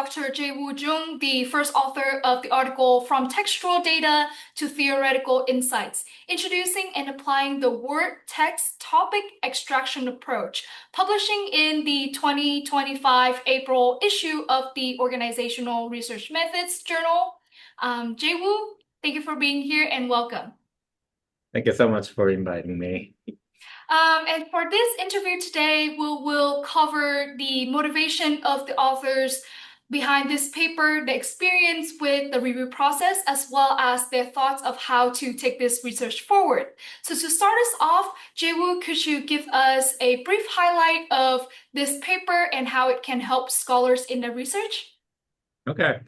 Dr. Jaewoo Jung, the first author of the article From Textual Data to Theoretical Insights, introducing and applying the word-text topic extraction approach, publishing in the 2025 April issue of the Organizational Research Methods Journal. Jaewoo, thank you for being here and welcome. Thank you so much for inviting me. And for this interview today, we'll cover the motivation of the authors behind this paper, the experience with the review process, as well as their thoughts of how to take this research forward. So to start us off, Jaewoo, could you give us a brief highlight of this paper and how it can help scholars in their research? Okay.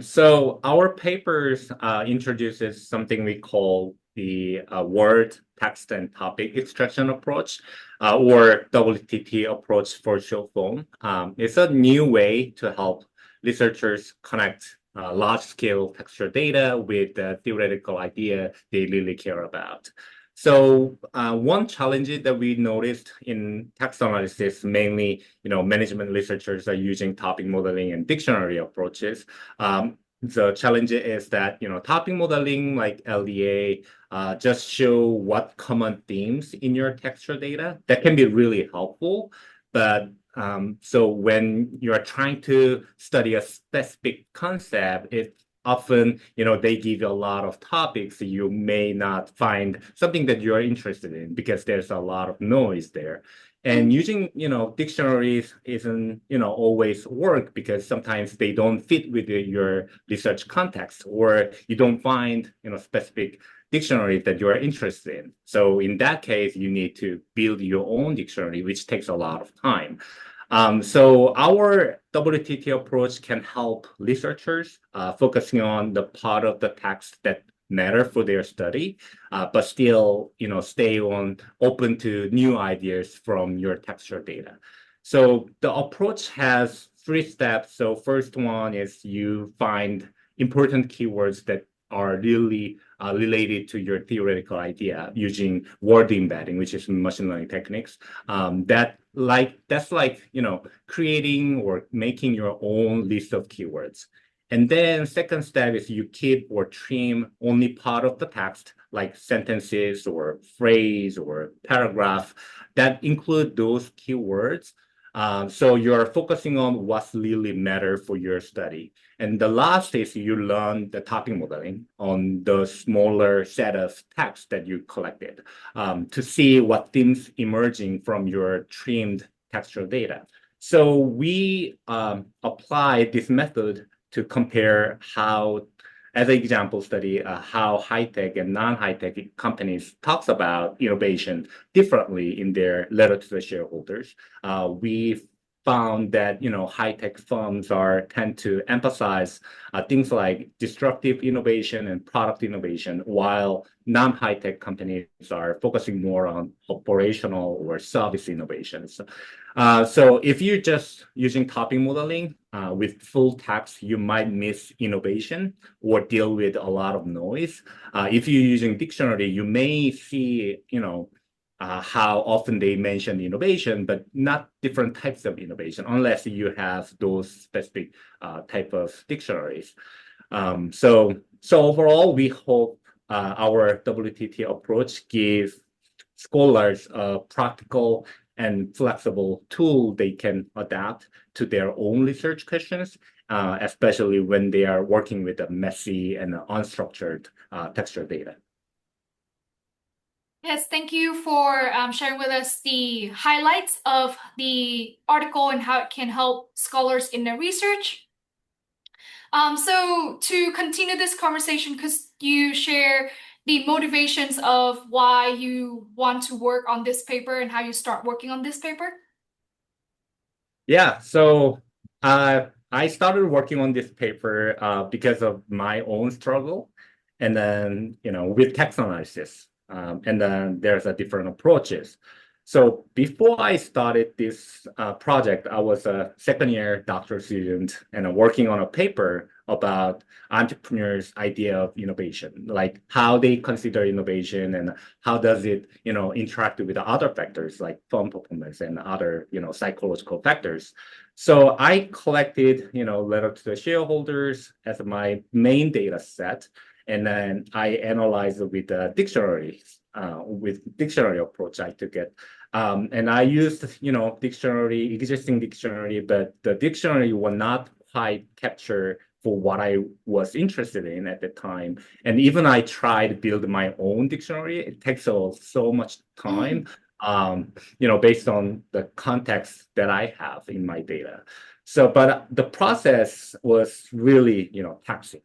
So our papers introduces something we call the word, text, and topic extraction approach, or WTT approach for short form. It's a new way to help researchers connect large-scale textual data with the theoretical idea they really care about. So one challenge that we noticed in text analysis, mainly, management researchers are using topic modeling and dictionary approaches. The challenge is that, topic modeling like LDA just show what common themes in your textual data. That can be really helpful, but so when you are trying to study a specific concept, it often, they give you a lot of topics. You may not find something that you're interested in because there's a lot of noise there. And using, dictionaries isn't, always work because sometimes they don't fit with your research context, or you don't find, specific dictionary that you are interested in. So in that case, you need to build your own dictionary, which takes a lot of time. So our WTT approach can help researchers focusing on the part of the text that matter for their study, but still, stay open to new ideas from your textual data. So the approach has 3 steps. So first one is you find important keywords that are really related to your theoretical idea using word embedding, which is machine learning techniques. That's like creating or making your own list of keywords. And then second step is you keep or trim only part of the text, like sentences or phrase or paragraph that include those keywords. So you're focusing on what's really matter for your study. And the last is you learn the topic modeling on the smaller set of text that you collected to see what themes emerging from your trimmed textual data. So we apply this method to compare how, as an example study, how high-tech and non-high-tech companies talks about innovation differently in their letter to the shareholders. We found that high-tech firms tend to emphasize things like disruptive innovation and product innovation, while non-high-tech companies are focusing more on operational or service innovations. So if you're just using topic modeling with full text, you might miss innovation or deal with a lot of noise. If you're using dictionary, you may see, how often they mention innovation, but not different types of innovation, unless you have those specific type of dictionaries. So overall, we hope our WTT approach gives scholars a practical and flexible tool they can adapt to their own research questions, especially when they are working with a messy and unstructured textual data. Yes, thank you for sharing with us the highlights of the article and how it can help scholars in their research. So to continue this conversation, could you share the motivations of why you want to work on this paper and how you start working on this paper? Yeah, so I started working on this paper because of my own struggle, and then with text analysis, and then there's a different approaches. So before I started this project, I was a second-year doctoral student and working on a paper about entrepreneurs' idea of innovation, like how they consider innovation and how does it, interact with the other factors like firm performance and other, psychological factors. So I collected, letter to the shareholders as my main data set, and then I analyzed it with the dictionaries, with dictionary approach I took it. And I used, existing dictionary, but the dictionary will not quite capture for what I was interested in at the time. And even I tried to build my own dictionary. It takes so much time, based on the context that I have in my data. So, but the process was really, taxing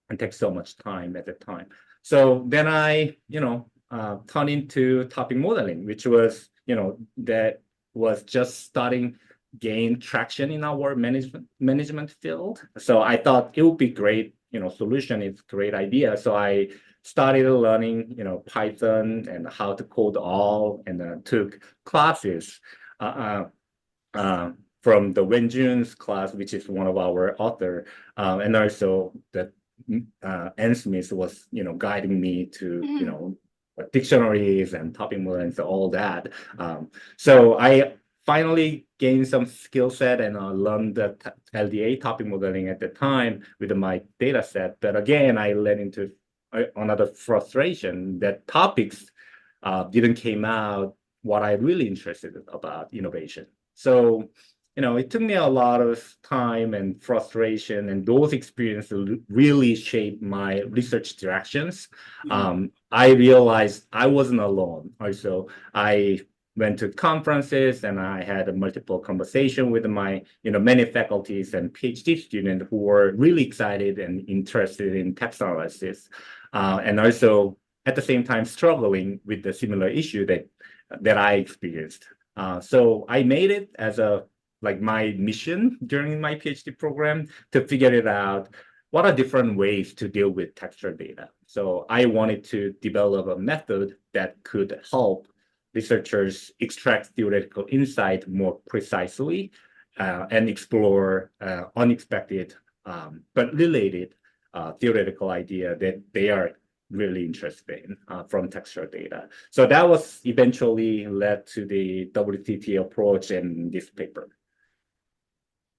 and takes so much time at the time. So then I, turned into topic modeling, which was, that was just starting gain traction in our management field. So I thought it would be great, solution is great idea. So I started learning, Python and how to code all, and took classes from the Wenjun's class, which is one of our author, and also the Anne Smith was, guiding me to, dictionaries and topic model and all that. So I finally gained some skill set and learned the LDA topic modeling at the time with my data set. But again, I led into another frustration that topics didn't came out what I really interested about innovation. So, it took me a lot of time and frustration, and those experiences really shaped my research directions. I realized I wasn't alone. Also, I went to conferences and I had a multiple conversation with my, many faculties and PhD students who were really excited and interested in text analysis, and also at the same time struggling with the similar issue that I experienced. So I made it as my mission during my PhD program to figure it out. What are different ways to deal with textual data? So I wanted to develop a method that could help researchers extract theoretical insight more precisely, and explore unexpected but related theoretical idea that they are really interested in from textual data. So that was eventually led to the WTT approach in this paper.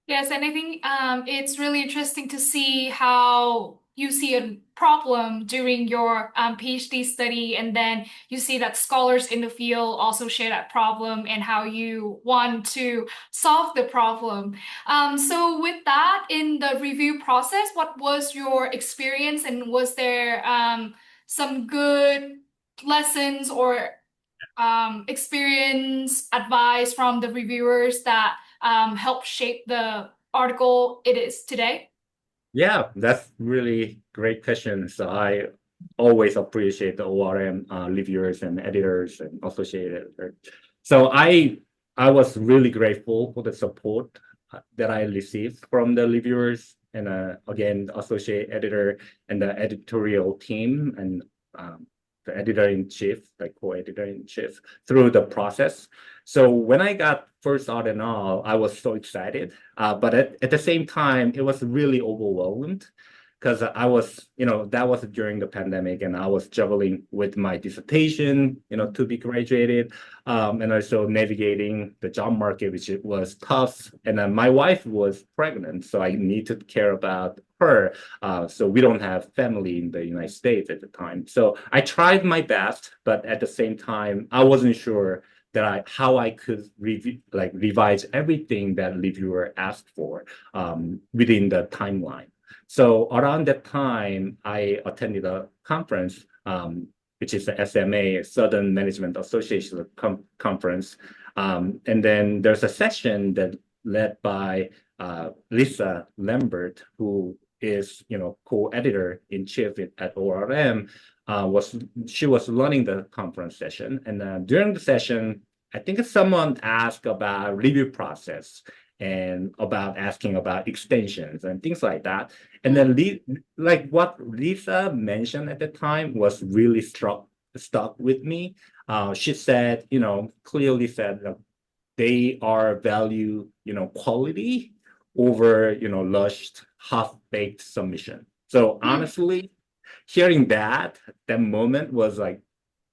Yes, and I think it's really interesting to see how you see a problem during your PhD study, and then you see that scholars in the field also share that problem and how you want to solve the problem. So with that, in the review process, what was your experience, and was there some good lessons or experience, advice from the reviewers that helped shape the article it is today? Yeah, that's really great question. So I always appreciate the ORM reviewers and editors and associated editors. So I was really grateful for the support that I received from the reviewers and again the associate editor and the editorial team and the editor-in-chief, the co-editor-in-chief through the process. So when I got first article, I was so excited, but at the same time, it was really overwhelmed because I was, that was during the pandemic and I was juggling with my dissertation, to be graduated, and also navigating the job market, which it was tough. And then my wife was pregnant, so I need to care about her. So we don't have family in the United States at the time. So I tried my best, but at the same time, I wasn't sure that how I could revise everything that reviewer asked for within the timeline. So around that time, I attended a conference, which is the SMA, Southern Management Association conference. And then there's a session that led by Lisa Lambert, who is, co-editor in chief at ORM. She was running the conference session, and during the session, I think someone asked about review process and about asking about extensions and things like that. And then what Lisa mentioned at the time was really stuck with me. She said, clearly said that they are value, quality over, rushed, half-baked submission. So Mm. honestly, hearing that moment was like,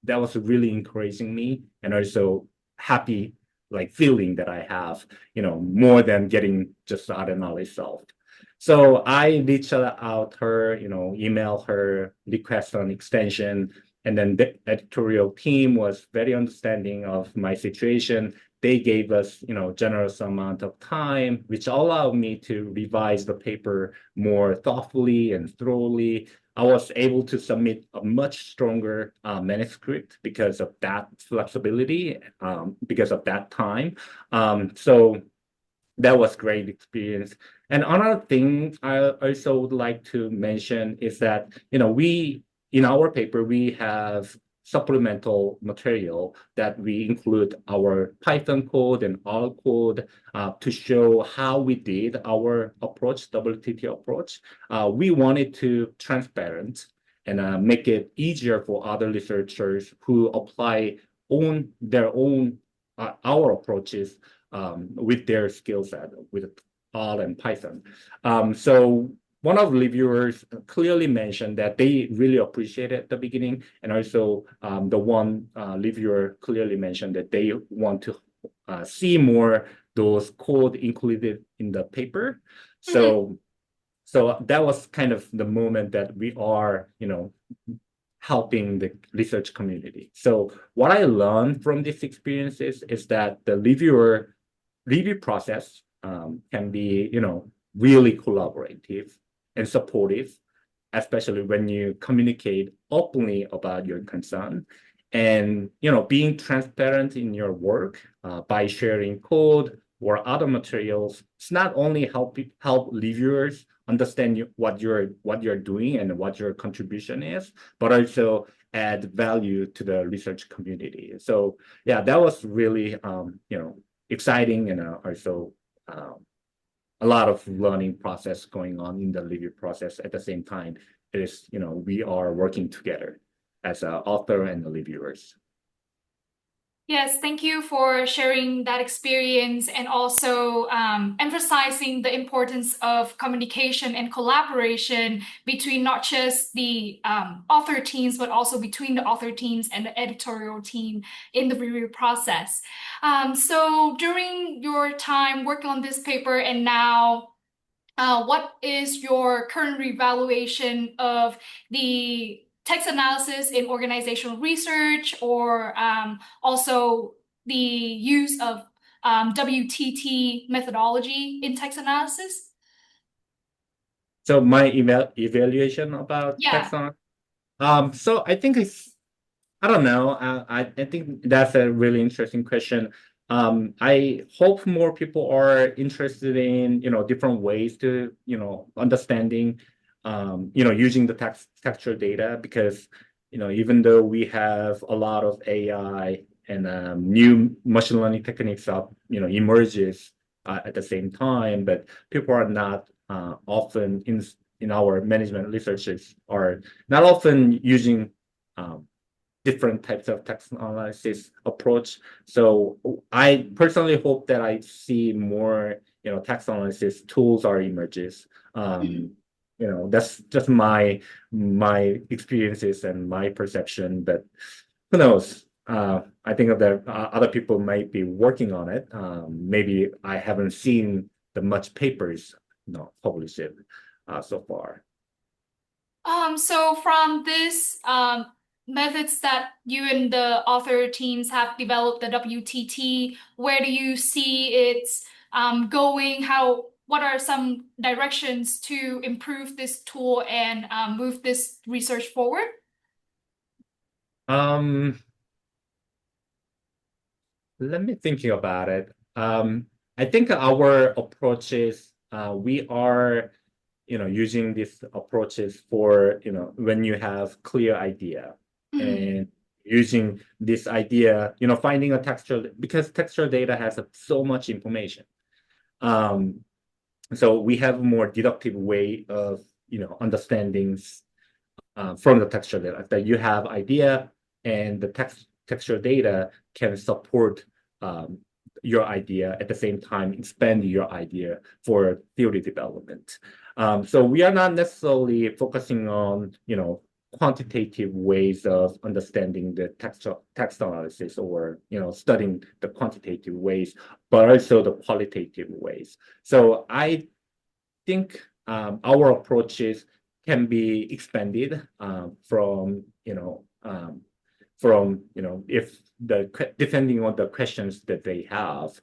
that was really encouraging me, and also happy, like feeling that I have, more than getting just the other knowledge solved. So I reached out her, email her, request an extension, and then the editorial team was very understanding of my situation. They gave us, generous amount of time, which allowed me to revise the paper more thoughtfully and thoroughly. I was able to submit a much stronger manuscript because of that flexibility, because of that time. So that was great experience. And another thing I also would like to mention is that, we, in our paper, we have supplemental material that we include our Python code and R code to show how we did our approach, WTT approach. We wanted to transparent and make it easier for other researchers who apply their own our approaches with their skill set with R and Python. So one of the reviewers clearly mentioned that they really appreciate it at the beginning, and also the one reviewer clearly mentioned that they want to see more those code included in the paper. Mhm. So that was kind of the moment that we are, helping the research community. So what I learned from these experiences is that the review process can be, really collaborative and supportive, especially when you communicate openly about your concern and, being transparent in your work by sharing code or other materials. It's not only help reviewers understand what you're doing and what your contribution is, but also add value to the research community. So yeah, that was really exciting, and also a lot of learning process going on in the review process. At the same time, it is, we are working together as an author and the reviewers. Yes, thank you for sharing that experience and also emphasizing the importance of communication and collaboration between not just the author teams, but also between the author teams and the editorial team in the review process. So during your time working on this paper and now, what is your current revaluation of the text analysis in organizational research or also the use of WTT methodology in text analysis? So my evaluation about Yeah. taxonomy. So I think I don't know. I think that's a really interesting question. I hope more people are interested in, different ways to, understanding, using the textual data, because, even though we have a lot of AI and new machine learning techniques up, emerges at the same time, but people are not often in our management researchers are not often using different types of text analysis approach. So I personally hope that I see more, text analysis tools are emerges. That's just my experiences and my perception, but who knows? I think that other people might be working on it. Maybe I haven't seen the much papers, published so far. So from this methods that you and the author teams have developed, the WTT, where do you see it's going? What are some directions to improve this tool and move this research forward? Um, Let me thinking about it. I think our approaches, we are, using these approaches for, when you have clear idea Mhm. and using this idea, finding a textual, because textual data has so much information. Um, so we have a more deductive way of, understandings from the textual data, that you have idea and the textual data can support your idea, at the same time expand your idea for theory development. So we are not necessarily focusing on, quantitative ways of understanding the text analysis, or, studying the quantitative ways, but also the qualitative ways. So I think our approaches can be expanded from, if depending on the questions that they have.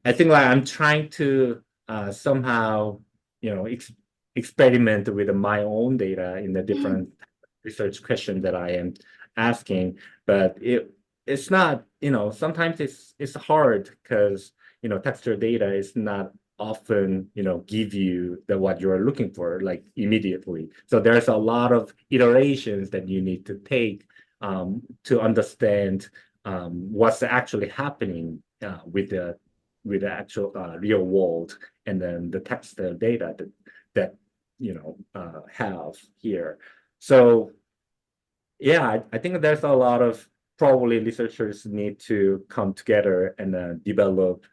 I think like I'm trying to somehow, experiment with my own data in the different research questions that I am asking, but it's not, sometimes it's hard because, textual data is not often, give you what you're looking for like immediately. So there's a lot of iterations that you need to take to understand what's actually happening with the actual real world, and then the text data that have here. So yeah, I think there's a lot of probably researchers need to come together and develop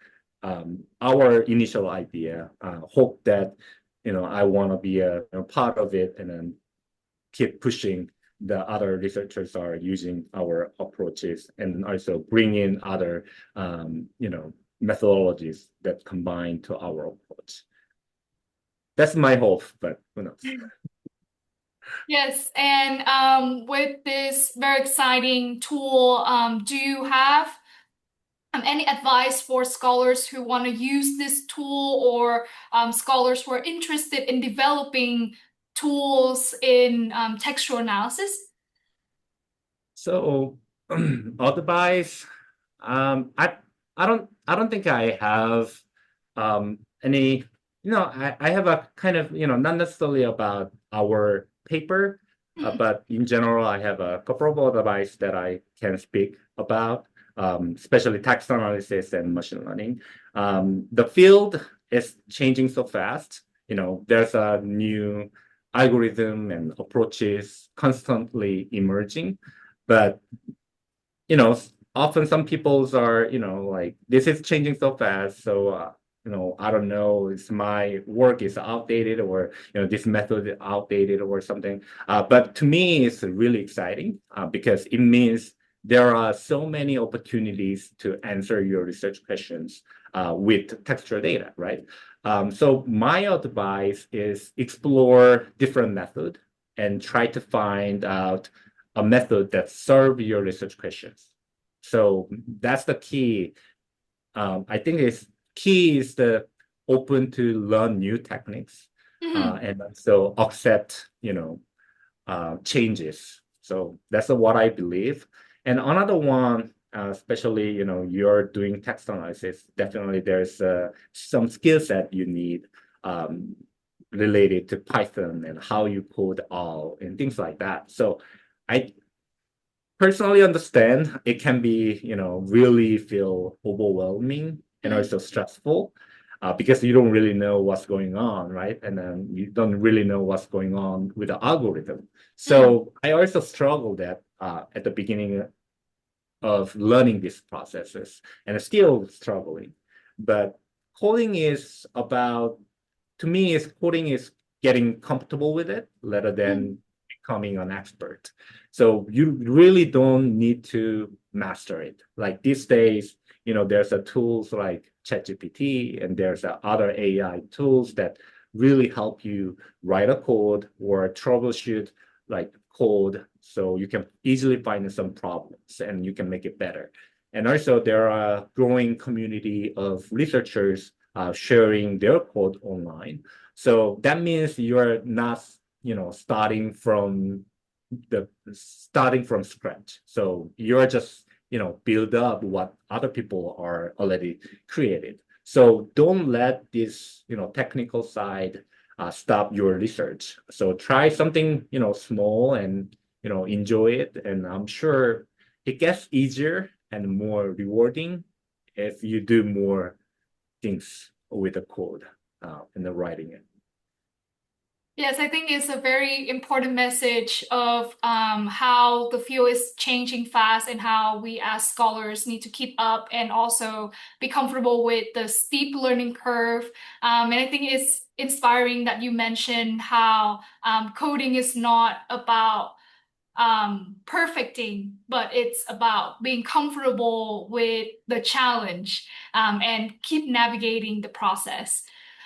our initial idea. Hope that I want to be a part of it, and then keep pushing the other researchers are using our approaches, and also bring in other methodologies that combine to our approach. That's my hope, but who knows? Yes, and with this very exciting tool, do you have any advice for scholars who want to use this tool, or scholars who are interested in developing tools in textual analysis? So advice, I don't think I have any, I have a kind of, not necessarily about our paper, but in general, I have a couple of advice that I can speak about, especially text analysis and machine learning. The field is changing so fast. There's a new algorithm and approaches constantly emerging, but often some people's are, like, this is changing so fast, so I don't know, it's my work is outdated, or this method is outdated or something. But to me, it's really exciting because it means there are so many opportunities to answer your research questions with textual data, right? So my advice is explore different method and try to find out a method that serve your research questions. So that's the key. I think it's key is the open to learn new techniques and also accept, changes. So that's what I believe. And another one, especially, you're doing text analysis, definitely there's some skill set you need related to Python and how you code all and things like that. So I personally understand it can be, really feel overwhelming and also stressful because you don't really know what's going on, right? And then you don't really know what's going on with the algorithm. So I also struggled that at the beginning of learning these processes, and still struggling. But coding is about, to me, is coding is getting comfortable with it rather than becoming an expert. So you really don't need to master it. Like these days, there's a tools like ChatGPT, and there's other AI tools that really help you write a code or troubleshoot like code, so you can easily find some problems and you can make it better. And also there are a growing community of researchers sharing their code online. So that means you're not, starting from scratch. So you're just, build up what other people are already created. So don't let this, technical side stop your research. So try something, small and, enjoy it. And I'm sure it gets easier and more rewarding if you do more things with the code and the writing it. Yes, I think it's a very important message of how the field is changing fast and how we as scholars need to keep up and also be comfortable with the steep learning curve. And I think it's inspiring that you mentioned how coding is not about perfecting, but it's about being comfortable with the challenge and keep navigating the process.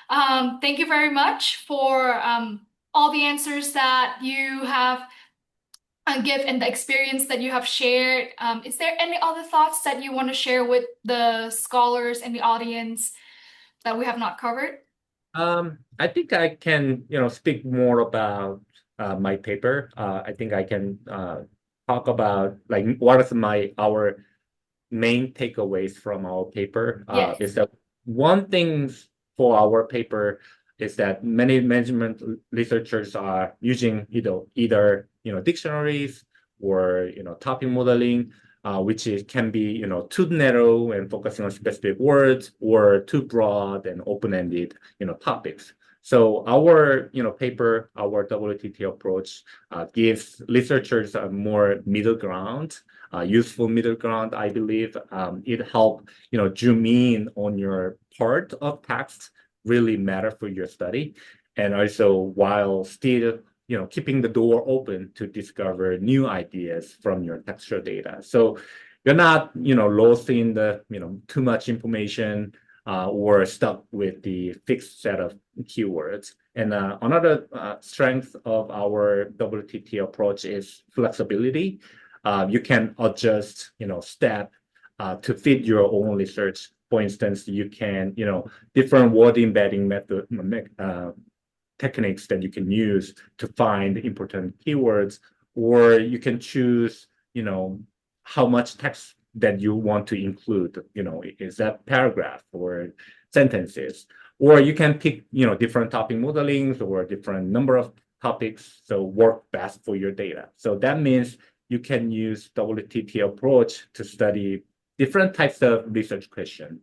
Thank you very much for all the answers that you have give and the experience that you have shared. Is there any other thoughts that you want to share with the scholars and the audience that we have not covered? I think I can, speak more about my paper. I think I can talk about like what is our main takeaways from our paper. Yes. Is that one thing for our paper is that many management researchers are using either dictionaries or topic modeling, which can be too narrow and focusing on specific words, or too broad and open-ended topics. So our paper, our WTT approach gives researchers a more middle ground, useful middle ground. I believe it helps zoom in on your part of text really matter for your study, and also while still keeping the door open to discover new ideas from your textual data. So you're not lost in the too much information or stuck with the fixed set of keywords. And another strength of our WTT approach is flexibility. You can adjust step to fit your own research. For instance, you can different word embedding method techniques that you can use to find important keywords, or you can choose how much text that you want to include. Is that paragraph or sentences? Or you can pick different topic modelings or different number of topics, so work best for your data. So that means you can use WTT approach to study different types of research questions.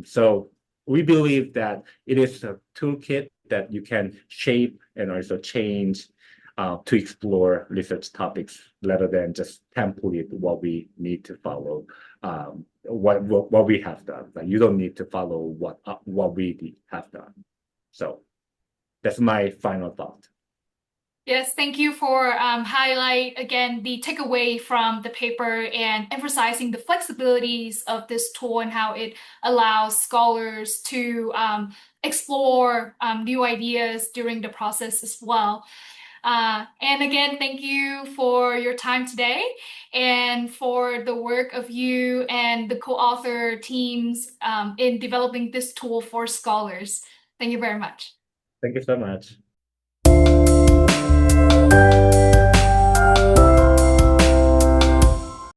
So we believe that it is a toolkit that you can shape and also change to explore research topics rather than just template what we need to follow, what we have done. Like, you don't need to follow what we have done. So that's my final thought. Yes, thank you for highlight again the takeaway from the paper and emphasizing the flexibilities of this tool and how it allows scholars to explore new ideas during the process as well. And again, thank you for your time today and for the work of you and the co-author teams in developing this tool for scholars. Thank you very much. Thank you so much.